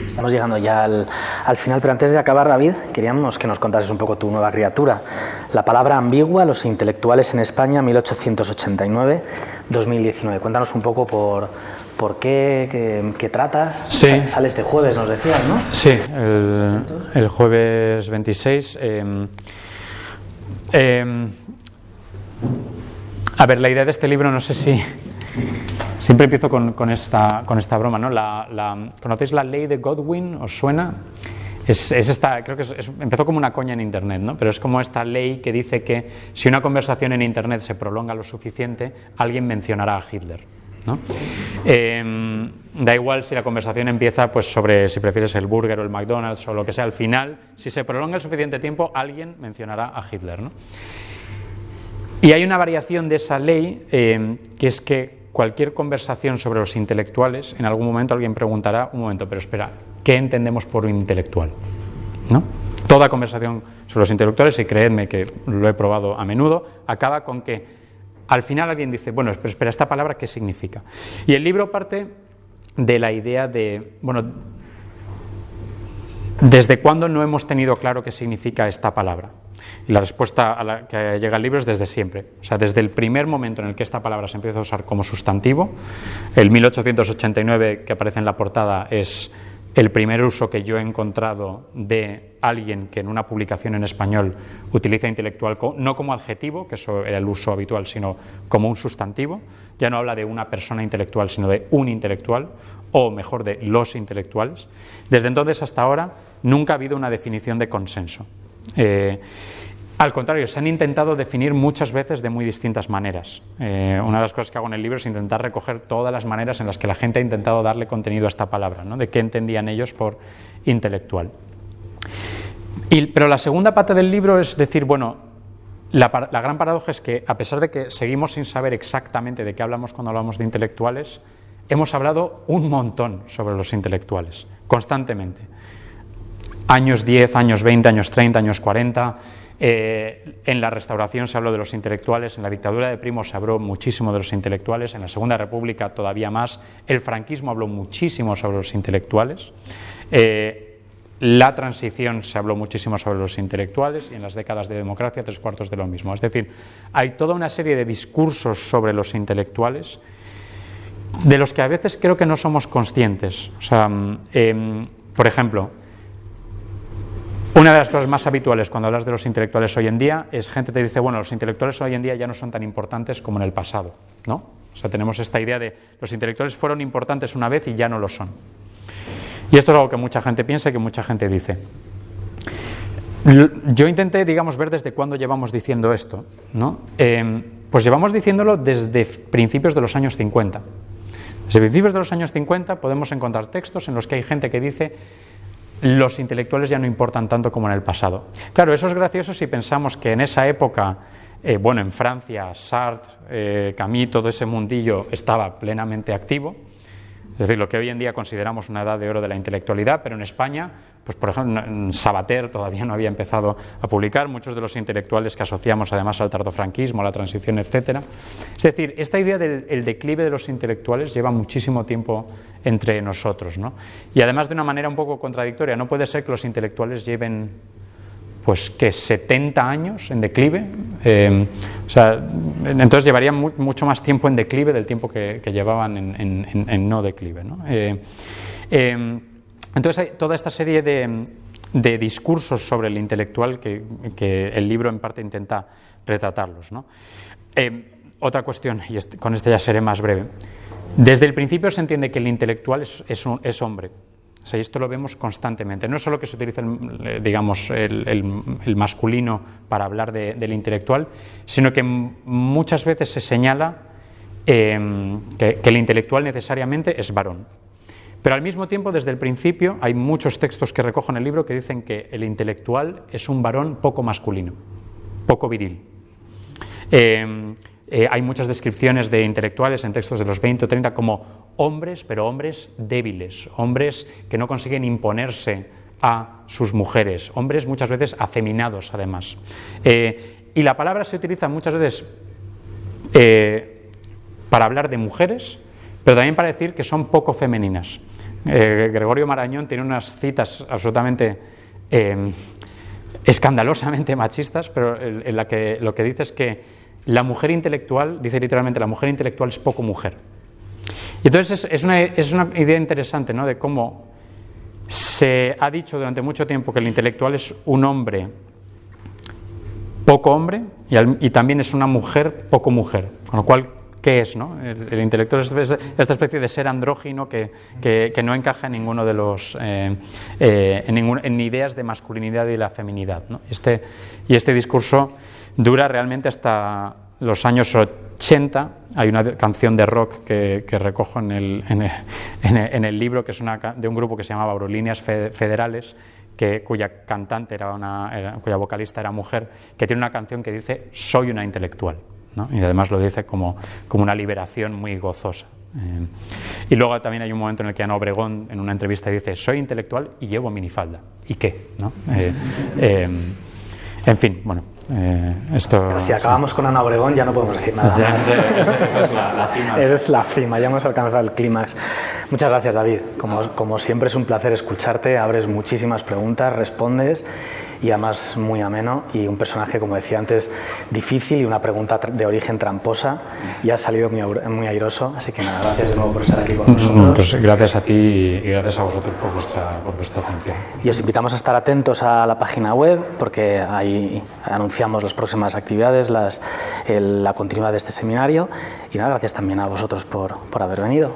Estamos llegando ya al final, pero antes de acabar, David, queríamos que nos contases un poco tu nueva criatura. La palabra ambigua, los intelectuales en España, 1889-2019. Cuéntanos un poco por qué tratas. Sí. Sale este jueves, nos decías, ¿no? Sí, el jueves 26. A ver, la idea de este libro, no sé si... Siempre empiezo con esta broma, ¿no? ¿Conocéis la ley de Godwin? ¿Os suena? Es esta, creo que empezó como una coña en Internet, ¿no? Pero es como esta ley que dice que si una conversación en Internet se prolonga lo suficiente, alguien mencionará a Hitler, ¿no? Da igual si la conversación empieza pues sobre si prefieres el burger o el McDonald's o lo que sea, al final, si se prolonga el suficiente tiempo, alguien mencionará a Hitler, ¿no? Y hay una variación de esa ley que es que cualquier conversación sobre los intelectuales, en algún momento alguien preguntará, un momento, pero espera, ¿qué entendemos por un intelectual? ¿No? Toda conversación sobre los intelectuales, y creedme que lo he probado a menudo, acaba con que al final alguien dice, bueno, pero espera, ¿esta palabra qué significa? Y el libro parte de la idea de, bueno, ¿desde cuándo no hemos tenido claro qué significa esta palabra? Y la respuesta a la que llega el libro es desde siempre. O sea, desde el primer momento en el que esta palabra se empieza a usar como sustantivo, el 1889 que aparece en la portada es el primer uso que yo he encontrado de alguien que en una publicación en español utiliza intelectual no como adjetivo, que eso era el uso habitual, sino como un sustantivo. Ya no habla de una persona intelectual, sino de un intelectual, o mejor, de los intelectuales. Desde entonces hasta ahora nunca ha habido una definición de consenso. Al contrario, se han intentado definir muchas veces de muy distintas maneras. Una de las cosas que hago en el libro es intentar recoger todas las maneras en las que la gente ha intentado darle contenido a esta palabra, ¿no? De qué entendían ellos por intelectual. Pero la segunda parte del libro es decir, bueno, la gran paradoja es que a pesar de que seguimos sin saber exactamente de qué hablamos cuando hablamos de intelectuales, hemos hablado un montón sobre los intelectuales, constantemente. Años 10, años 20, años 30, años 40... en la Restauración se habló de los intelectuales, en la dictadura de Primo se habló muchísimo de los intelectuales, en la Segunda República todavía más, el franquismo habló muchísimo sobre los intelectuales, la transición se habló muchísimo sobre los intelectuales y en las décadas de democracia 3/4 de lo mismo. Es decir, hay toda una serie de discursos sobre los intelectuales de los que a veces creo que no somos conscientes. O sea, por ejemplo, una de las cosas más habituales cuando hablas de los intelectuales hoy en día es gente te dice, bueno, los intelectuales hoy en día ya no son tan importantes como en el pasado, ¿no? O sea, tenemos esta idea de los intelectuales fueron importantes una vez y ya no lo son. Y esto es algo que mucha gente piensa y que mucha gente dice. Yo intenté, digamos, ver desde cuándo llevamos diciendo esto, ¿no? Pues llevamos diciéndolo desde principios de los años 50. Desde principios de los años 50 podemos encontrar textos en los que hay gente que dice los intelectuales ya no importan tanto como en el pasado. Claro, eso es gracioso si pensamos que en esa época, bueno, en Francia, Sartre, Camus, todo ese mundillo estaba plenamente activo, es decir, lo que hoy en día consideramos una edad de oro de la intelectualidad, pero en España, pues por ejemplo, Sabater todavía no había empezado a publicar, muchos de los intelectuales que asociamos además al tardofranquismo, a la transición, etcétera. Es decir, esta idea del declive de los intelectuales lleva muchísimo tiempo entre nosotros, ¿no? Y además de una manera un poco contradictoria, no puede ser que los intelectuales lleven pues que 70 años en declive, o sea, entonces llevarían mucho más tiempo en declive del tiempo que llevaban en no declive, ¿no? Entonces hay toda esta serie de discursos sobre el intelectual que el libro en parte intenta retratarlos, ¿no? Otra cuestión, y con esto ya seré más breve. Desde el principio se entiende que el intelectual es hombre. O sea, esto lo vemos constantemente. No es solo que se utiliza, digamos, el masculino para hablar del intelectual, sino que muchas veces se señala que el intelectual necesariamente es varón. Pero al mismo tiempo, desde el principio, hay muchos textos que recojo en el libro que dicen que el intelectual es un varón poco masculino, poco viril. Hay muchas descripciones de intelectuales en textos de los 20 o 30 como hombres, pero hombres débiles, hombres que no consiguen imponerse a sus mujeres, hombres muchas veces afeminados además. Y la palabra se utiliza muchas veces para hablar de mujeres, pero también para decir que son poco femeninas. Gregorio Marañón tiene unas citas absolutamente escandalosamente machistas, pero en la que lo que dice es que la mujer intelectual, dice literalmente, la mujer intelectual es poco mujer. Y entonces es una idea interesante, ¿no?, de cómo se ha dicho durante mucho tiempo que el intelectual es un hombre poco hombre y también es una mujer poco mujer, con lo cual, ¿qué es, no? El intelectual es esta especie de ser andrógino que no encaja en ninguno de los en ideas de masculinidad y la feminidad, ¿no? Y este discurso dura realmente hasta los años 80. Hay una canción de rock que recojo en el libro, que es de un grupo que se llamaba Aerolíneas Federales, cuya cantante cuya vocalista era mujer, que tiene una canción que dice "Soy una intelectual", ¿no? Y además lo dice como una liberación muy gozosa. Y luego también hay un momento en el que Ana Obregón en una entrevista dice "Soy intelectual y llevo minifalda". ¿Y qué?, ¿no? En fin, bueno, esto... Si acabamos con Ana Obregón ya no podemos decir nada más. Esa es la cima. Esa es la cima, ya hemos alcanzado el clímax. Muchas gracias, David. Como siempre es un placer escucharte, abres muchísimas preguntas, respondes, y además muy ameno, y un personaje, como decía antes, difícil y una pregunta de origen tramposa, y has salido muy airoso, así que nada, gracias de nuevo por estar aquí con nosotros. Pues gracias a ti y gracias a vosotros por vuestra atención. Y os invitamos a estar atentos a la página web, porque ahí anunciamos las próximas actividades, la continuidad de este seminario, y nada, gracias también a vosotros por haber venido.